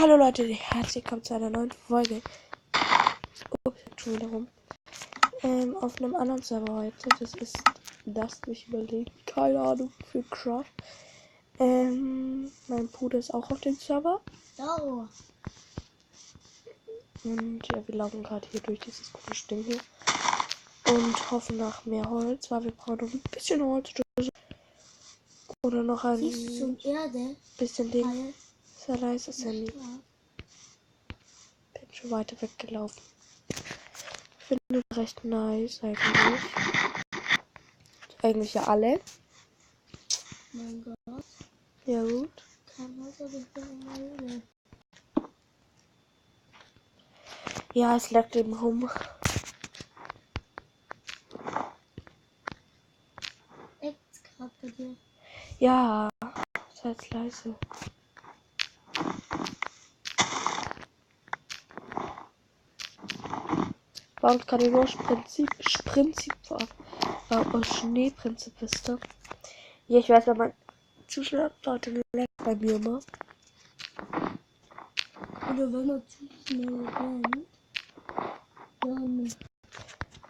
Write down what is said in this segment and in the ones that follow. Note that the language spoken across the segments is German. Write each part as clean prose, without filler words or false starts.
Hallo Leute, herzlich willkommen zu einer neuen Folge. Oh, schon wieder rum. Auf einem anderen Server heute. Das ist das, ich überlege. Keine Ahnung, für Craft. Mein Bruder ist auch auf dem Server. Oh. Und ja, wir laufen gerade hier durch dieses komische Ding hier. Und hoffen nach mehr Holz, weil wir brauchen noch ein bisschen Holz. Oder noch ein bisschen Ding. Sehr leise ist ja nie. Bin schon weiter weggelaufen. Ich finde das recht nice eigentlich. Eigentlich ja alle. Mein Gott. Ja gut. Ja, es lag eben rum. Echt gerade bei dir. Ja, seid leise. Warum kann ich nur Prinzip aus Schneeprinzip wisst ihr? Ja, ich weiß, wenn man zu schnell Leute leckt bei mir immer. Oder wenn man zu schnell rennt, dann.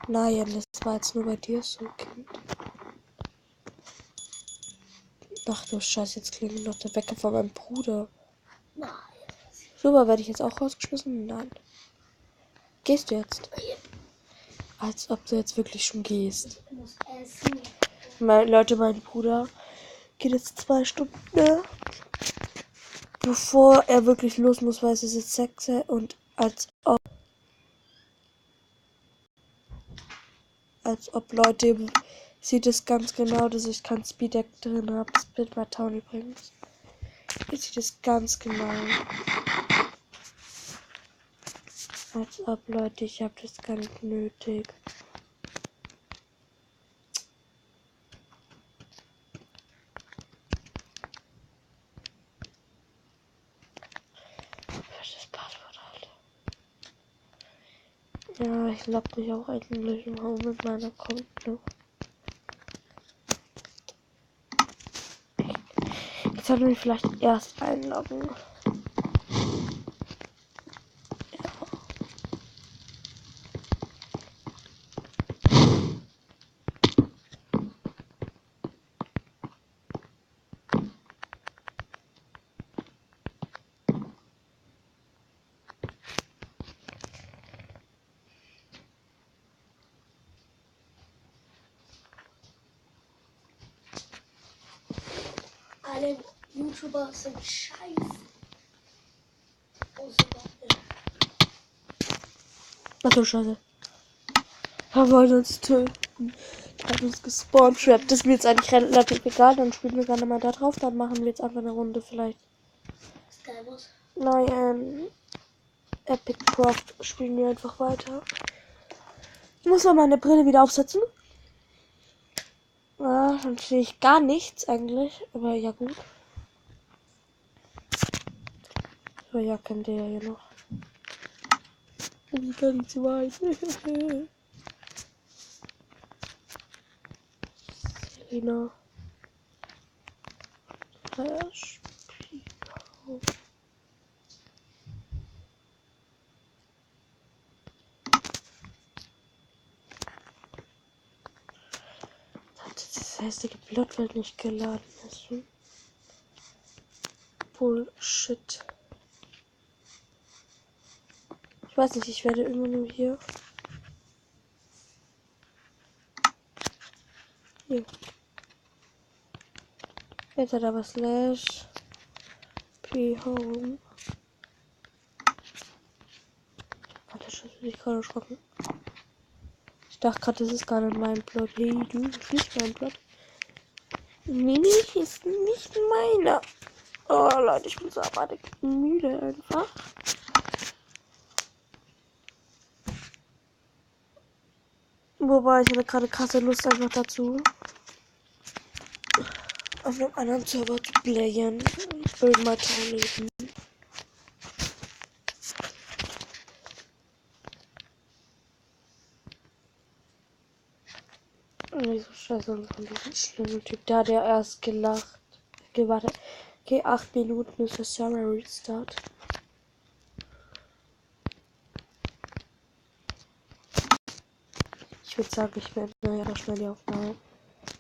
Nein, das war jetzt nur bei dir so, Kind. Ach du Scheiße, jetzt klingelt noch der Wecker von meinem Bruder. Nein. Super, werde ich jetzt auch rausgeschmissen? Nein. Gehst du jetzt? Als ob du jetzt wirklich schon gehst. Ich muss essen. Leute, mein Bruder geht jetzt 2 Stunden, ne? Bevor er wirklich los muss, weil es ist jetzt 6 und als ob Leute sieht es ganz genau, dass ich kein Speeddeck drin habe. Das Bild bei Town übrigens. Ihr sieht es ganz genau. Als ob, Leute, ich habe das gar nicht nötig. Das Passwort, Alter. Ja, ich logge mich auch eigentlich im Home mit meinem Account noch. Ich sollte mich vielleicht erst einloggen. Alle YouTuber sind scheiße. Ach du Scheiße. Er wollte uns töten. Er hat uns gespawnt. Das ist mir jetzt eigentlich relativ egal. Dann spielen wir gerne mal da drauf. Dann machen wir jetzt einfach eine Runde vielleicht. Skywars. Nein, Epic Craft spielen wir einfach weiter. Ich muss mal meine Brille wieder aufsetzen. Ja, dann sehe ich gar nichts eigentlich. Aber ja gut. So, ja, kennt ihr ja hier noch. Das ist gar nicht so weit. Selina. Das hässliche Plot wird nicht geladen. Bullshit. Ich weiß nicht, ich werde immer nur hier. Hier. Jetzt hat aber Slash P Home. Warte, ich bin gerade erschrocken. Ich dachte gerade, das ist gar nicht mein Plot. Hey, du, das ist nicht mein Plot. Nee, ist nicht meiner. Oh, Leute, ich bin so abartig müde einfach. Wobei, ich hatte gerade krasse Lust einfach dazu, auf einem anderen Server zu playen. Build my town leben. Nicht so scheiße und von diesem schlimmen Typ. Da hat er erst gelacht. Okay, warte. Okay, 8 Minuten ist der Server Restart. würde sagen, ich werde ja schnell die Aufnahme.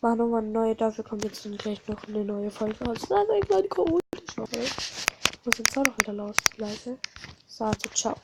Mach nochmal eine neue, dafür kommt jetzt dann gleich noch eine neue Folge raus. Das ist eigentlich chaotisch, aber ich muss jetzt auch noch wieder los, leise. So, also ciao.